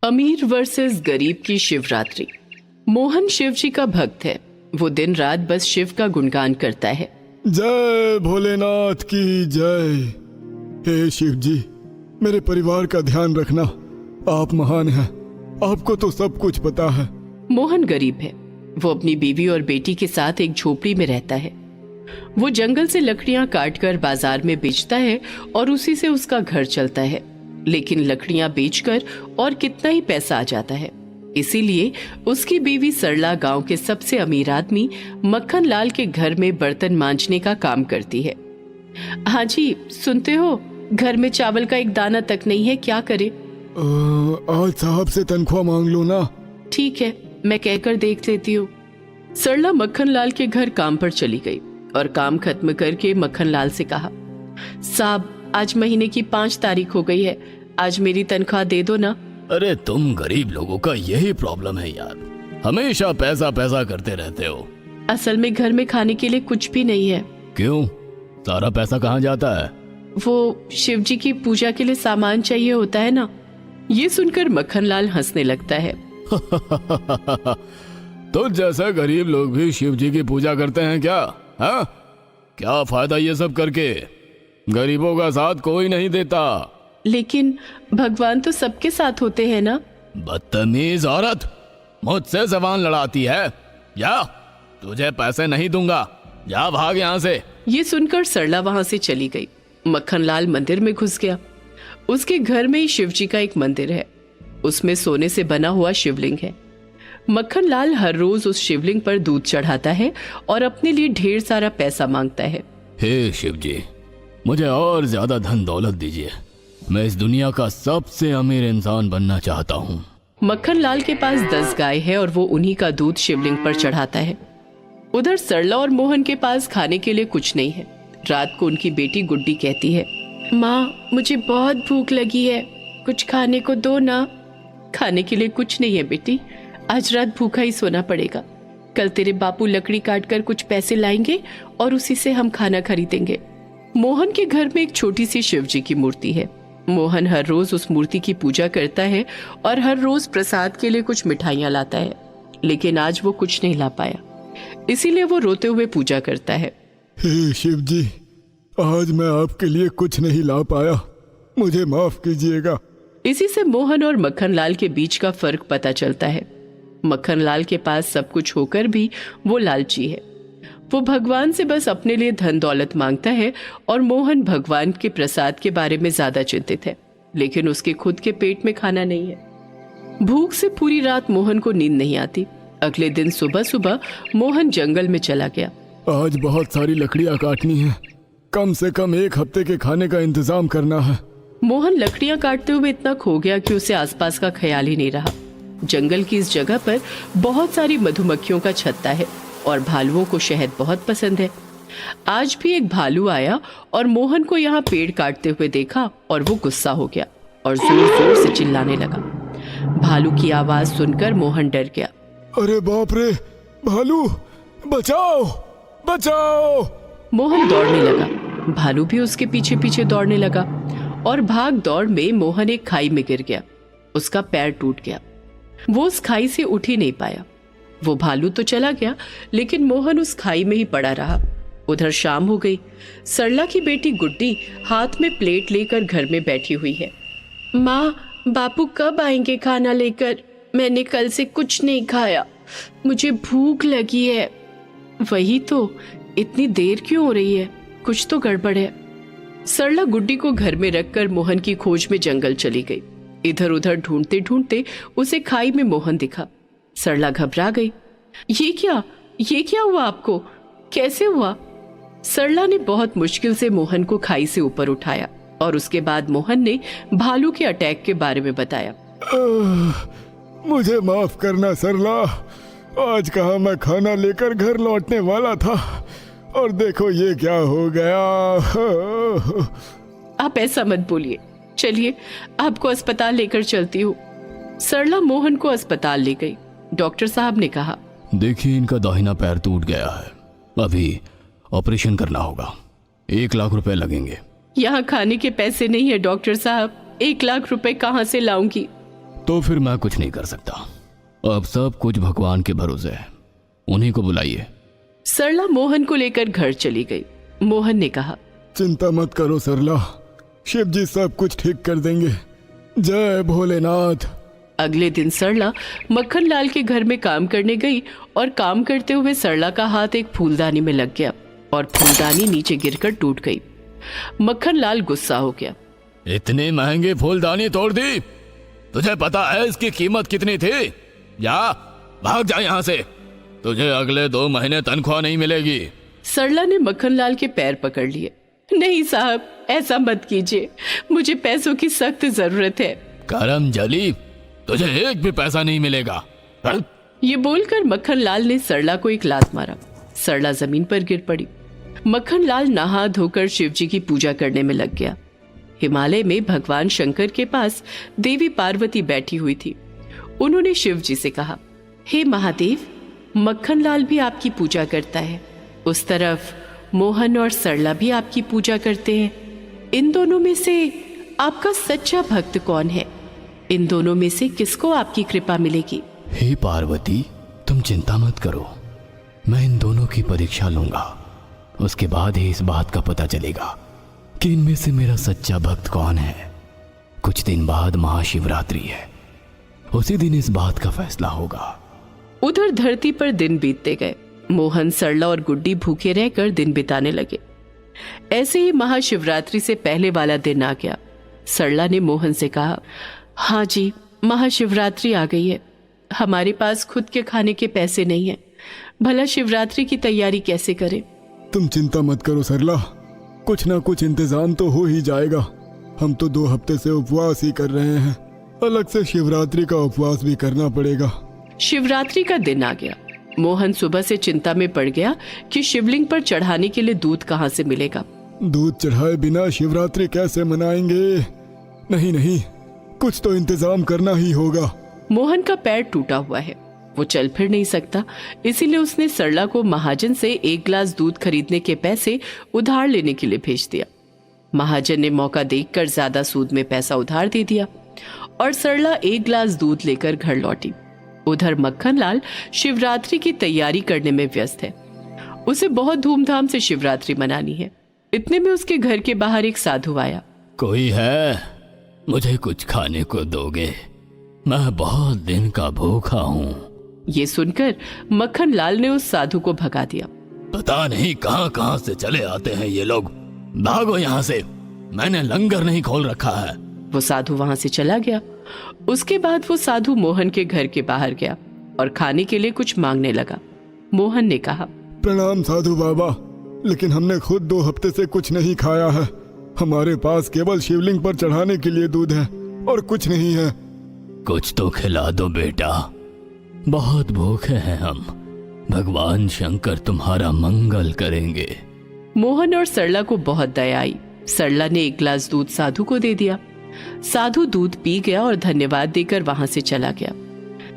अमीर वर्सेस गरीब की शिवरात्रि। मोहन शिव जी का भक्त है। वो दिन रात बस शिव का गुणगान करता है। जय भोलेनाथ की जय। हे शिव जी, मेरे परिवार का ध्यान रखना। आप महान हैं, आपको तो सब कुछ पता है। मोहन गरीब है। वो अपनी बीवी और बेटी के साथ एक झोपड़ी में रहता है। वो जंगल से लकड़ियां काटकर बाजार में बेचता है और उसी से उसका घर चलता है। लेकिन लकड़ियां बेचकर और कितना ही पैसा आ जाता है। इसीलिए उसकी बीवी सरला गांव के सबसे अमीर आदमी मक्खन लाल के घर में बर्तन मांजने का काम करती है। हाँ जी, सुनते हो, घर में चावल का एक दाना तक नहीं है, क्या करे? आज साहब से तनख्वाह मांग लो ना। ठीक है, मैं कहकर देख लेती हूँ। सरला मक्खन लाल के घर काम पर चली गई और काम खत्म करके मक्खन लाल से कहा, साहब आज महीने की 5 तारीख हो गई है, आज मेरी तनख्वाह दे दो ना। अरे तुम गरीब लोगों का यही प्रॉब्लम है यार, हमेशा पैसा पैसा करते रहते हो। असल में घर में खाने के लिए कुछ भी नहीं है। क्यों? सारा पैसा कहाँ जाता है? वो शिव जी की पूजा के लिए सामान चाहिए होता है ना। ये सुनकर मक्खन लाल हंसने लगता है। तो जैसे गरीब लोग भी शिव जी की पूजा करते हैं क्या? हाँ, क्या फायदा ये सब करके? गरीबों का साथ कोई नहीं देता। लेकिन भगवान तो सबके साथ होते हैं ना। बदतमीज औरत, मुझसे जबान लड़ाती है। जा, तुझे पैसे नहीं दूंगा, जा भाग यहाँ से। ये सुनकर सरला वहां से चली गई। मक्खन लाल मंदिर में घुस गया। उसके घर में ही शिव जी का एक मंदिर है। उसमें सोने से बना हुआ शिवलिंग है। मक्खन लाल हर रोज उस शिवलिंग पर दूध चढ़ाता है और अपने लिए ढेर सारा पैसा मांगता है। हे शिव जी, मुझे और ज्यादा धन दौलत दीजिए। मैं इस दुनिया का सबसे अमीर इंसान बनना चाहता हूँ। मक्खन लाल के पास 10 गाय है और वो उन्हीं का दूध शिवलिंग पर चढ़ाता है। उधर सरला और मोहन के पास खाने के लिए कुछ नहीं है। रात को उनकी बेटी गुड्डी कहती है, माँ मुझे बहुत भूख लगी है, कुछ खाने को दो ना। खाने के लिए कुछ नहीं है बेटी, आज रात भूखा ही सोना पड़ेगा। कल तेरे बापू लकड़ी काटकर कुछ पैसे लाएंगे और उसी से हम खाना खरीदेंगे। मोहन के घर में एक छोटी सी शिव जी की मूर्ति है। मोहन हर रोज उस मूर्ति की पूजा करता है और हर रोज प्रसाद के लिए कुछ मिठाइयां लाता है। लेकिन आज वो कुछ नहीं ला पाया, इसीलिए वो रोते हुए पूजा करता है। हे शिव जी, आज मैं आपके लिए कुछ नहीं ला पाया, मुझे माफ कीजिएगा। इसी से मोहन और मक्खन लाल के बीच का फर्क पता चलता है। मक्खन लाल के पास सब कुछ होकर भी वो लालची है। वो भगवान से बस अपने लिए धन दौलत मांगता है और मोहन भगवान के प्रसाद के बारे में ज्यादा चिंतित है। लेकिन उसके खुद के पेट में खाना नहीं है। भूख से पूरी रात मोहन को नींद नहीं आती। अगले दिन सुबह सुबह मोहन जंगल में चला गया। आज बहुत सारी लकड़ियाँ काटनी है, कम से कम 1 हफ्ते के खाने का इंतजाम करना है। मोहन लकड़ियां काटते हुए इतना खो गया कि उसे आसपास का ख्याल ही नहीं रहा। जंगल की इस जगह पर बहुत सारी मधुमक्खियों का छत्ता है और भालुओं को शहद बहुत पसंद है। आज भी एक भालू आया और मोहन को यहाँ पेड़ काटते हुए देखा और वो गुस्सा हो गया और जोर जोर से चिल्लाने लगा। भालू की आवाज सुनकर मोहन डर गया। अरे बाप रे, भालू, बचाओ बचाओ। मोहन दौड़ने लगा। भालू भी उसके पीछे पीछे दौड़ने लगा और भाग दौड़ में मोहन एक खाई में गिर गया। उसका पैर टूट गया। वो उस खाई से उठ ही नहीं पाया। वो भालू तो चला गया, लेकिन मोहन उस खाई में ही पड़ा रहा। उधर शाम हो गई। सरला की बेटी गुड्डी हाथ में प्लेट लेकर घर में बैठी हुई है। माँ, बापू कब आएंगे खाना लेकर? मैंने कल से कुछ नहीं खाया, मुझे भूख लगी है। वही तो, इतनी देर क्यों हो रही है? कुछ तो गड़बड़ है। सरला गुड्डी को घर में रखकर मोहन की खोज में जंगल चली गई। इधर उधर ढूंढते ढूंढते उसे खाई में मोहन दिखा। सरला घबरा गई। ये क्या हुआ आपको? कैसे हुआ? सरला ने बहुत मुश्किल से मोहन को खाई से ऊपर उठाया और उसके बाद मोहन ने भालू के अटैक के बारे में बताया। मुझे माफ करना सरला, आज कहाँ मैं खाना लेकर घर लौटने वाला था और देखो ये क्या हो गया। आप ऐसा मत बोलिए, चलिए आपको अस्पताल लेकर चलती हूँ। सरला मोहन को अस्पताल ले गई। डॉक्टर साहब ने कहा, देखिए इनका दाहिना पैर टूट गया है, अभी ऑपरेशन करना होगा, 1 लाख रुपए लगेंगे। यहाँ खाने के पैसे नहीं है डॉक्टर साहब, 1 लाख रुपए कहाँ से लाऊंगी? तो फिर मैं कुछ नहीं कर सकता। अब सब कुछ भगवान के भरोसे है, उन्हीं को बुलाइए। सरला मोहन को लेकर घर चली गई। मोहन ने कहा, चिंता मत करो सरला, शिव जी सब कुछ ठीक कर देंगे। जय भोलेनाथ। अगले दिन सरला मक्खन लाल के घर में काम करने गई और काम करते हुए सरला का हाथ एक फूलदानी में लग गया और फूलदानी नीचे गिरकर टूट गई। मक्खन लाल गुस्सा हो गया। इतनी महंगी फूलदानी तोड़ दी, तुझे पता है इसकी कीमत कितनी थी? जा भाग जा यहाँ से, तुझे अगले 2 महीने तनख्वाह नहीं मिलेगी। सरला ने मक्खन लाल के पैर पकड़ लिए। नहीं साहब, ऐसा मत कीजिए, मुझे पैसों की सख्त जरूरत है। करम जली, तुझे एक भी पैसा नहीं मिलेगा। ये बोलकर मक्खन लाल ने सरला को एक लात मारा। सरला जमीन पर गिर पड़ी। मक्खन लाल नहा धोकर शिव जी की पूजा करने में लग गया। हिमालय में भगवान शंकर के पास देवी पार्वती बैठी हुई थी। उन्होंने शिव जी से कहा, हे महादेव, मक्खन लाल भी आपकी पूजा करता है, उस तरफ मोहन और सरला भी आपकी पूजा करते हैं। इन दोनों में से आपका सच्चा भक्त कौन है? इन दोनों में से किसको आपकी कृपा मिलेगी? हे पार्वती, तुम चिंता मत करो, मैं इन दोनों की परीक्षा लूंगा, उसके बाद ही इस बात का पता चलेगा कि इनमें से मेरा सच्चा भक्त कौन है। कुछ दिन बाद महाशिवरात्रि है, उसी दिन इस बात का फैसला होगा। उधर धरती पर दिन बीतते गए। मोहन, सरला और गुड्डी भूखे रहकर दिन बिताने लगे। ऐसे ही महाशिवरात्रि से पहले वाला दिन आ गया। सरला ने मोहन से कहा, हाँ जी, महाशिवरात्रि आ गई है, हमारे पास खुद के खाने के पैसे नहीं हैं, भला शिवरात्रि की तैयारी कैसे करें? तुम चिंता मत करो सरला, कुछ ना कुछ इंतजाम तो हो ही जाएगा। हम तो 2 हफ्ते से उपवास ही कर रहे हैं, अलग से शिवरात्रि का उपवास भी करना पड़ेगा। शिवरात्रि का दिन आ गया। मोहन सुबह से चिंता में पड़ गया कि शिवलिंग पर चढ़ाने के लिए दूध कहाँ से मिलेगा। दूध चढ़ाए बिना शिवरात्रि कैसे मनाएंगे? नहीं नहीं, कुछ तो इंतजाम करना ही होगा। मोहन का पैर टूटा हुआ है, वो चल फिर नहीं सकता, इसीलिए उसने सरला को महाजन से 1 गिलास दूध खरीदने के पैसे उधार लेने के लिए भेज दिया। महाजन ने मौका देखकर ज्यादा सूद में पैसा उधार दे दिया और सरला 1 गिलास दूध लेकर घर लौटी। उधर मक्खन लाल शिवरात्रि की तैयारी करने में व्यस्त है। उसे बहुत धूमधाम से शिवरात्रि मनानी है। इतने में उसके घर के बाहर एक साधु आया। कोई है? मुझे कुछ खाने को दोगे? मैं बहुत दिन का भूखा हूँ। ये सुनकर मक्खन लाल ने उस साधु को भगा दिया। पता नहीं कहाँ कहाँ से चले आते हैं ये लोग, भागो यहाँ से, मैंने लंगर नहीं खोल रखा है। वो साधु वहां से चला गया। उसके बाद वो साधु मोहन के घर के बाहर गया और खाने के लिए कुछ मांगने लगा। मोहन ने कहा, प्रणाम साधु बाबा, लेकिन हमने खुद 2 हफ्ते से कुछ नहीं खाया है। हमारे पास केवल शिवलिंग पर चढ़ाने के लिए दूध है और कुछ नहीं है। कुछ तो खिला दो बेटा, बहुत भूखे हैं हम, भगवान शंकर तुम्हारा मंगल करेंगे। मोहन और सरला को बहुत दया आई। सरला ने 1 गिलास दूध साधु को दे दिया। साधु दूध पी गया और धन्यवाद देकर वहां से चला गया।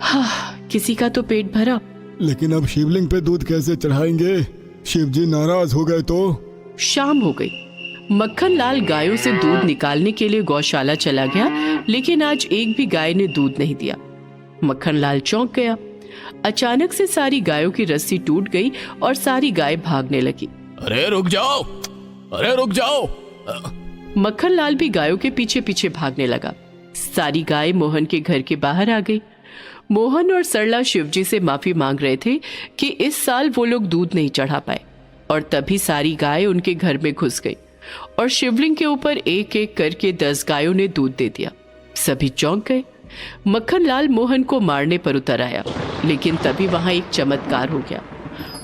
हाँ, किसी का तो पेट भरा। लेकिन अब शिवलिंग पे दूध कैसे चढ़ाएंगे? शिव जी नाराज हो गए तो? शाम हो गई। मक्खन लाल गायों से दूध निकालने के लिए गौशाला चला गया, लेकिन आज एक भी गाय ने दूध नहीं दिया। मक्खन लाल चौंक गया। अचानक से सारी गायों की रस्सी टूट गई और सारी गाय भागने लगी। अरे रुक जाओ, अरे रुक जाओ। मक्खन लाल भी गायों के पीछे पीछे भागने लगा। सारी गाय मोहन के घर के बाहर आ गई। मोहन और सरला शिवजी से माफी मांग रहे थे कि इस साल वो लोग दूध नहीं चढ़ा पाए, और तभी सारी गाय उनके घर में घुस गई और शिवलिंग के ऊपर एक एक करके 10 गायों ने दूध दे दिया। सभी चौंक गए। मक्खन लाल मोहन को मारने पर उतर आया, लेकिन तभी वहां एक चमत्कार हो गया।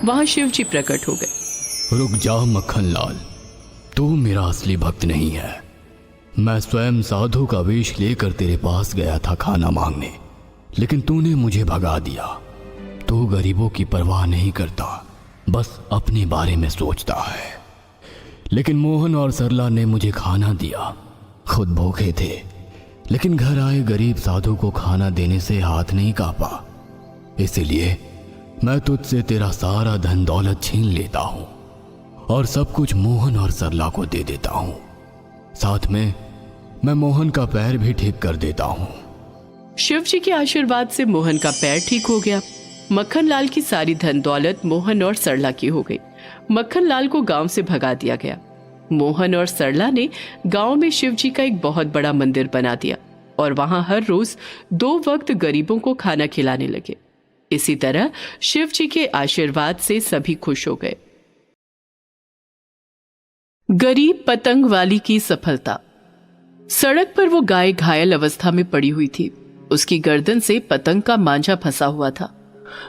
वहां शिवजी प्रकट हो गए। रुक जा मक्खन लाल, तू मेरा असली भक्त नहीं है। मैं स्वयं साधु का वेश लेकर तेरे पास गया था खाना मांगने, लेकिन तूने मुझे भगा दिया। तू गरीबों की परवाह नहीं करता, बस अपने बारे में सोचता है। लेकिन मोहन और सरला ने मुझे खाना दिया, खुद भूखे थे, लेकिन घर आए गरीब साधु को खाना देने से हाथ नहीं कांपा। इसीलिए मैं तुझसे तेरा सारा धन दौलत छीन लेता हूं और सब कुछ मोहन और सरला को दे देता हूं। साथ में मैं मोहन का पैर भी ठीक कर देता हूं। शिव जी के आशीर्वाद से मोहन का पैर ठीक हो गया। मक्खन लाल की सारी धन दौलत मोहन और सरला की हो गई। मक्खन लाल को गांव से भगा दिया गया। मोहन और सरला ने गांव में शिव जी का एक बहुत बड़ा मंदिर बना दिया और वहां हर रोज 2 वक्त गरीबों को खाना खिलाने लगे। इसी तरह शिव जी के आशीर्वाद से सभी खुश हो गए। गरीब पतंग वाली की सफलता। सड़क पर वो गाय घायल अवस्था में पड़ी हुई थी। उसकी गर्दन से पतंग का मांझा फंसा हुआ था।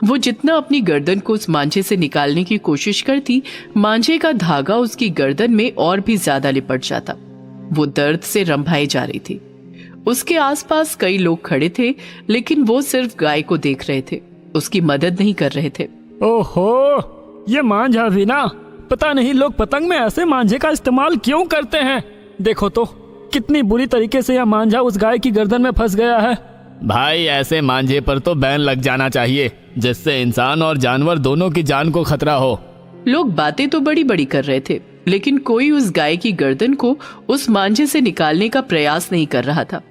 वो जितना अपनी गर्दन को उस मांझे से निकालने की कोशिश करती, मांझे का धागा उसकी गर्दन में और भी ज्यादा लिपट जाता। वो दर्द से रंभाई जा रही थी। उसके आसपास कई लोग खड़े थे, लेकिन वो सिर्फ गाय को देख रहे थे, उसकी मदद नहीं कर रहे थे। ओहो, ये मांझा भी ना, पता नहीं लोग पतंग में ऐसे मांझे का इस्तेमाल क्यों करते हैं। देखो तो कितनी बुरी तरीके से यह मांझा उस गाय की गर्दन में फंस गया है। भाई ऐसे मांझे पर तो बैन लग जाना चाहिए, जिससे इंसान और जानवर दोनों की जान को खतरा हो। लोग बातें तो बड़ी बड़ी कर रहे थे, लेकिन कोई उस गाय की गर्दन को उस मांझे से निकालने का प्रयास नहीं कर रहा था।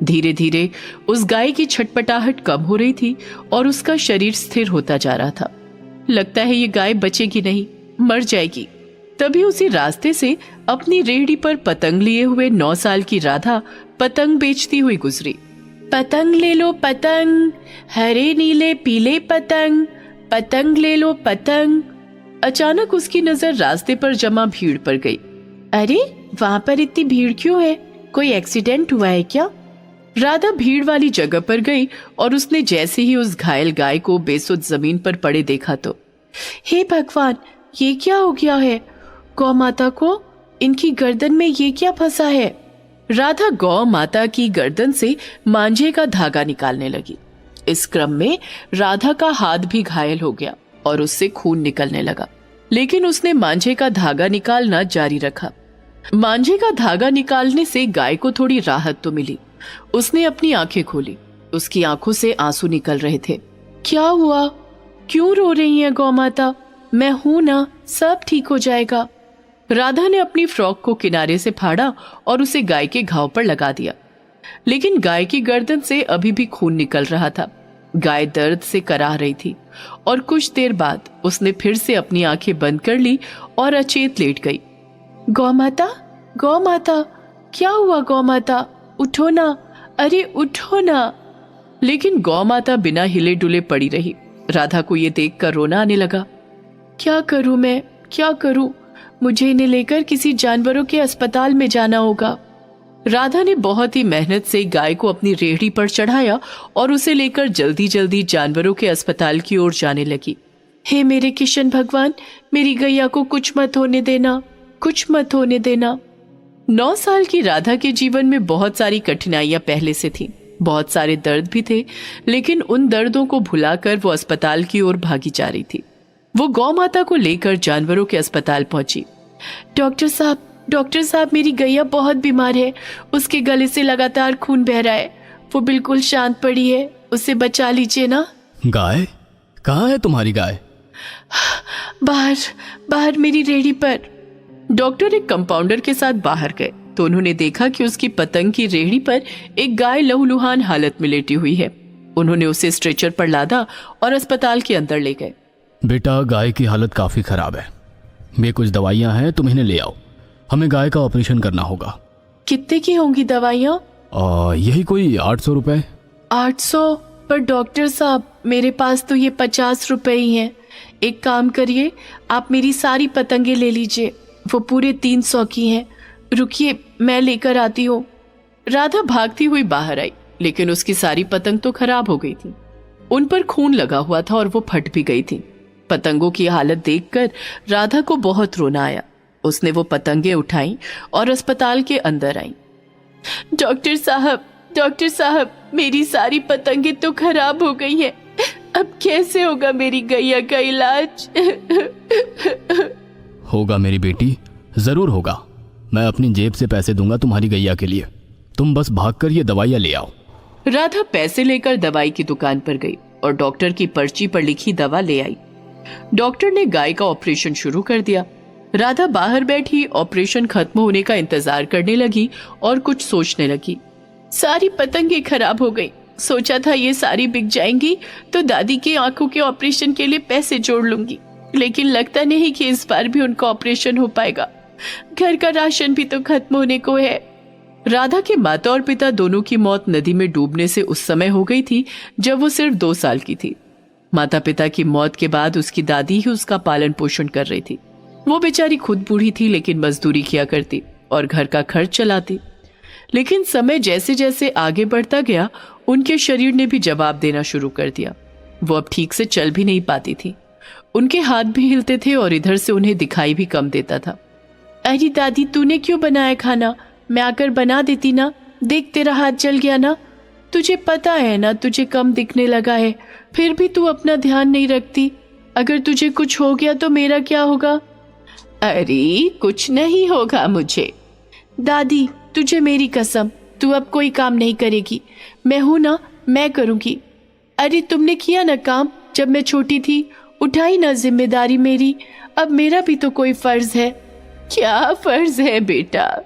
धीरे धीरे उस गाय की छटपटाहट कम हो रही थी और उसका शरीर स्थिर होता जा रहा था। लगता है ये गाय बचेगी नहीं, मर जाएगी। तभी उसी रास्ते से अपनी रेहड़ी पर पतंग लिए हुए 9 साल की राधा पतंग बेचती हुई गुजरी। पतंग ले लो पतंग, हरे नीले पीले पतंग, पतंग ले लो पतंग। अचानक उसकी नजर रास्ते पर जमा भीड़ पर गई। अरे वहां पर इतनी भीड़ क्यों है? कोई एक्सीडेंट हुआ है क्या? राधा भीड़ वाली जगह पर गई और उसने जैसे ही उस घायल गाय को बेसुध जमीन पर पड़े देखा तो, हे भगवान, ये क्या हो गया है? गौ माता को इनकी गर्दन में ये क्या फंसा है? राधा गौ माता की गर्दन से मांझे का धागा निकालने लगी। इस क्रम में राधा का हाथ भी घायल हो गया और उससे खून निकलने लगा, लेकिन उसने मांझे का धागा निकालना जारी रखा। मांझे का धागा निकालने से गाय को थोड़ी राहत तो मिली। उसने अपनी आंखें खोली। उसकी आंखों से आंसू निकल रहे थे। क्या हुआ? क्यों रो रही है गौ माता? मैं हूं ना, सब ठीक हो जाएगा। राधा ने अपनी फ्रॉक को किनारे से फाड़ा और उसे गाय के घाव पर लगा दिया, लेकिन गाय की गर्दन से अभी भी खून निकल रहा था। गाय दर्द से कराह रही थी और कुछ देर बाद उसने फिर से अपनी आंखें बंद कर ली और अचेत लेट गई। गौ माता, गौ माता, क्या हुआ गौ माता? उठो ना, अरे उठो ना। लेकिन गौ माता बिना हिले डुले पड़ी रही। राधा को ये देखकर रोना आने लगा। क्या करूं मैं, क्या करूं? मुझे इन्हें लेकर किसी जानवरों के अस्पताल में जाना होगा। राधा ने बहुत ही मेहनत से गाय को अपनी रेहड़ी पर चढ़ाया और उसे लेकर जल्दी जल्दी जानवरों के अस्पताल की ओर जाने लगी। हे मेरे किशन भगवान, मेरी गैया को कुछ मत होने देना, कुछ मत होने देना। 9 साल की राधा के जीवन में बहुत सारी कठिनाइयां पहले से थीं, बहुत सारे दर्द भी थे, लेकिन उन दर्दों को भुलाकर वो अस्पताल की ओर भागी जा रही थी। वो गौ माता को लेकर जानवरों के अस्पताल पहुंची। डॉक्टर साहब, मेरी गैया बहुत बीमार है। उसके गले से लगातार खून बह रहा है। वो बिल्कुल शांत पड़ी है, उसे बचा लीजिए ना। गाय? कहाँ है तुम्हारी गाय? बाहर मेरी रेहड़ी पर। डॉक्टर एक कंपाउंडर के साथ बाहर गए तो उन्होंने देखा कि उसकी पतंग की रेहड़ी पर एक गाय लहूलुहान हालत में लेटी हुई है। उन्होंने उसे स्ट्रेचर पर लादा और अस्पताल के अंदर ले गए। बेटा, गाय की हालत काफी खराब है। ये कुछ दवाइयां हैं, तुम इन्हें ले आओ। हमें गाय का ऑपरेशन करना होगा। कितने की होंगी दवाइयाँ? यही कोई 800 रुपए। 800? पर डॉक्टर साहब, मेरे पास तो ये 50 रुपए ही हैं। एक काम करिए, आप मेरी सारी पतंगे ले लीजिए, वो पूरे 300 की हैं। रुकिए, मैं लेकर आती हूँ। राधा भागती हुई बाहर आई, लेकिन उसकी सारी पतंग तो खराब हो गई थी। उन पर खून लगा हुआ था और वो फट भी गई थी। पतंगों की हालत देखकर राधा को बहुत रोना आया। उसने वो पतंगे उठाई और अस्पताल के अंदर आई। डॉक्टर साहब, मेरी सारी पतंगे तो खराब हो गई हैं। अब कैसे होगा मेरी गैया का इलाज? होगा मेरी बेटी, जरूर होगा। मैं अपनी जेब से पैसे दूंगा तुम्हारी गैया के लिए। तुम बस भागकर ये दवाइयां ले आओ। राधा पैसे लेकर दवाई की दुकान पर गई और डॉक्टर की पर्ची पर लिखी दवा ले आई। डॉक्टर ने गाय का ऑपरेशन शुरू कर दिया। राधा बाहर बैठी ऑपरेशन खत्म होने का इंतजार करने लगी और कुछ सोचने लगी। सारी पतंगे खराब हो गई, सोचा था ये सारी बिक जाएंगी तो दादी की आंखों के ऑपरेशन के लिए पैसे जोड़ लूंगी, लेकिन लगता नहीं कि इस बार भी उनका ऑपरेशन हो पाएगा। घर का राशन भी तो खत्म होने को है। राधा के माता और पिता दोनों की मौत नदी में डूबने से उस समय हो गई थी जब वो सिर्फ 2 साल की थी। माता पिता की मौत के बाद उसकी दादी ही उसका पालन पोषण कर रही थी। वो बेचारी खुद बूढ़ी थी, लेकिन मजदूरी किया करती और घर का खर्च चलाती। लेकिन समय जैसे जैसे आगे बढ़ता गया, उनके शरीर ने भी जवाब देना शुरू कर दिया। वो अब ठीक से चल भी नहीं पाती थी। उनके हाथ भी हिलते थे और इधर से उन्हें दिखाई भी कम देता था। अरे दादी, तूने क्यों बनाया खाना? मैं आकर बना देती ना। देख, तेरा हाथ जल गया ना। तुझे पता है ना तुझे कम दिखने लगा है, फिर भी तू अपना ध्यान नहीं रखती। अगर तुझे कुछ हो गया तो मेरा क्या होगा? अरे कुछ नहीं होगा मुझे। दादी, तुझे मेरी कसम, तू अब कोई काम नहीं करेगी। मैं हूं ना, मैं करूंगी। अरे तुमने किया ना काम जब मैं छोटी थी, उठाई ना जिम्मेदारी मेरी। अब मेरा भी तो कोई फर्ज है। क्या फर्ज है बेटा?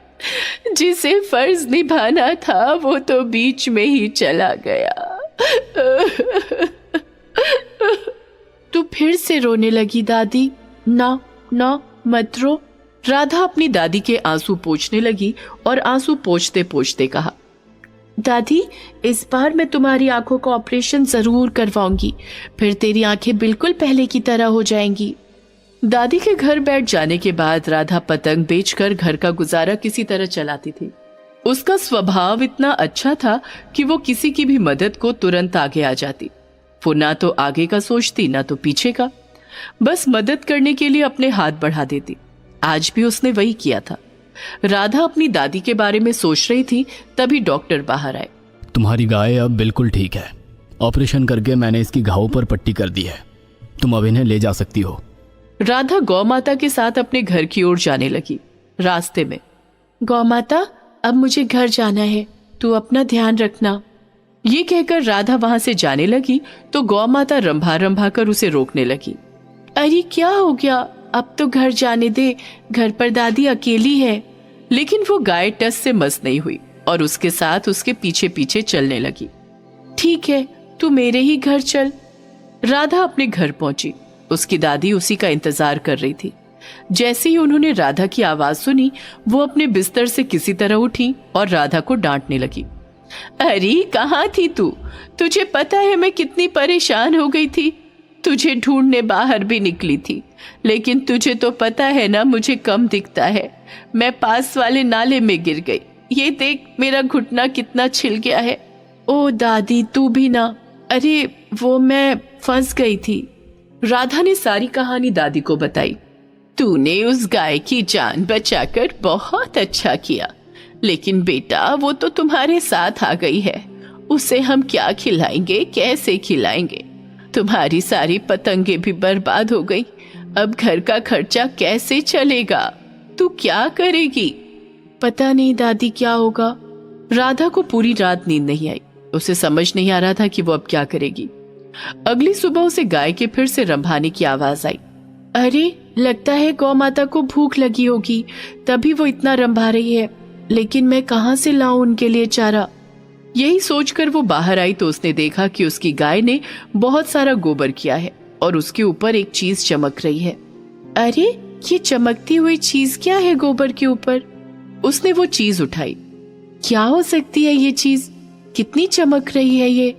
जिसे फर्ज निभाना था वो तो बीच में ही चला गया। तू फिर से रोने लगी दादी। ना ना, मत रो। राधा अपनी दादी के आंसू पोंछने लगी और आंसू पोंछते पोंछते कहा, दादी, इस बार मैं तुम्हारी आंखों का ऑपरेशन जरूर करवाऊंगी, फिर तेरी आंखें बिल्कुल पहले की तरह हो जाएंगी। दादी के घर बैठ जाने के बाद राधा पतंग बेचकर घर का गुजारा किसी तरह चलाती थी। उसका स्वभाव इतना अच्छा था कि वो किसी की भी मदद को तुरंत आगे आ जाती। वो ना तो आगे का सोचती ना तो पीछे का, बस मदद करने के लिए अपने हाथ बढ़ा देती। आज भी उसने वही किया था। राधा अपनी दादी के बारे में सोच रही थी, तभी डॉक्टर बाहर आए। तुम्हारी गाय अब बिल्कुल ठीक है। ऑपरेशन करके मैंने इसकी घाव पर पट्टी कर दी है। तुम अब इन्हें ले जा सकती हो। राधा गौ माता के साथ अपने घर की ओर जाने लगी। रास्ते में, गौ माता, अब मुझे घर जाना है, तू अपना ध्यान रखना। ये कहकर राधा वहां से जाने लगी तो गौ माता रंभा रंभा कर उसे रोकने लगी। अरे क्या हो गया? अब तो घर जाने दे, घर पर दादी अकेली है। लेकिन वो गाय टस से मस नहीं हुई और उसके साथ उसके पीछे पीछे चलने लगी। ठीक है, तू मेरे ही घर चल। राधा अपने घर पहुंची। उसकी दादी उसी का इंतजार कर रही थी। जैसे ही उन्होंने राधा की आवाज सुनी, वो अपने बिस्तर से किसी तरह उठी और राधा को डांटने लगी। अरे कहाँ थी तू? तुझे पता है मैं कितनी परेशान हो गई थी। तुझे ढूंढने बाहर भी निकली थी, लेकिन तुझे तो पता है ना मुझे कम दिखता है। मैं पास वाले नाले में गिर गई। ये देख, मेरा घुटना कितना छिल गया है। ओ दादी, तू भी ना। अरे वो मैं फंस गई थी। राधा ने सारी कहानी दादी को बताई। तूने उस गाय की जान बचाकर बहुत अच्छा किया, लेकिन बेटा वो तो तुम्हारे साथ आ गई है। उसे हम क्या खिलाएंगे, कैसे खिलाएंगे? तुम्हारी सारी पतंगे भी बर्बाद हो गई। अब घर का खर्चा कैसे चलेगा? तू क्या करेगी? पता नहीं दादी क्या होगा। राधा को पूरी रात नींद नहीं आई। उसे समझ नहीं आ रहा था कि वो अब क्या करेगी। अगली सुबह उसे गाय के फिर से रंभाने की आवाज आई। अरे लगता है गौ माता को भूख लगी होगी, तभी वो इतना रंभा रही है। लेकिन मैं कहाँ से लाऊं उनके लिए चारा? यही सोचकर वो बाहर आई तो उसने देखा कि उसकी गाय ने बहुत सारा गोबर किया है और उसके ऊपर एक चीज चमक रही है। अरे ये चमकती हुई चीज क्या है गोबर के ऊपर? उसने वो चीज उठाई। क्या हो सकती है ये चीज? कितनी चमक रही है ये?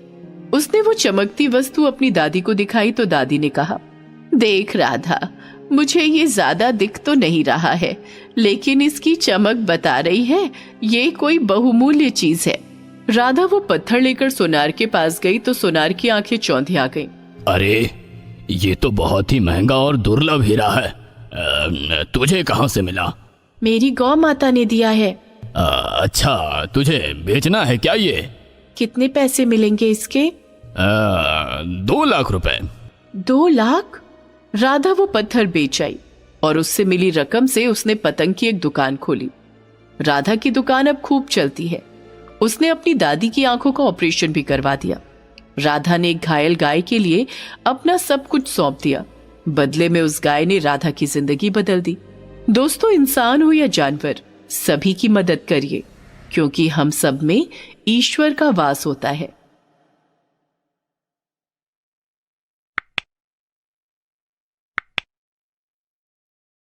उसने वो चमकती वस्तु अपनी दादी को दिखाई तो दादी ने कहा, देख राधा, मुझे ये ज्यादा दिख तो नहीं रहा है, लेकिन इसकी चमक बता रही है ये कोई बहुमूल्य चीज है। राधा वो पत्थर लेकर सोनार के पास गई तो सोनार की आंखें चौंधी आ गईं। अरे ये तो बहुत ही महंगा और दुर्लभ हीरा है। तुझे कहाँ से मिला? मेरी गौ माता ने दिया है। अच्छा, तुझे बेचना है क्या ये? कितने पैसे मिलेंगे इसके? 2 लाख रुपए। 2 लाख? राधा वो पत्थर बेच आई और उससे मिली रकम से उसने पतंग की एक दुकान खोली। राधा की दुकान अब खूब चलती है। उसने अपनी दादी की आंखों का ऑपरेशन भी करवा दिया। राधा ने एक घायल गाय के लिए अपना सब कुछ सौंप दिया। बदले में उस गाय ने राधा की जिंदगी बदल दी। दोस्तों, इंसान हो या जानवर, सभी की मदद करिए, क्योंकि हम सब में ईश्वर का वास होता है।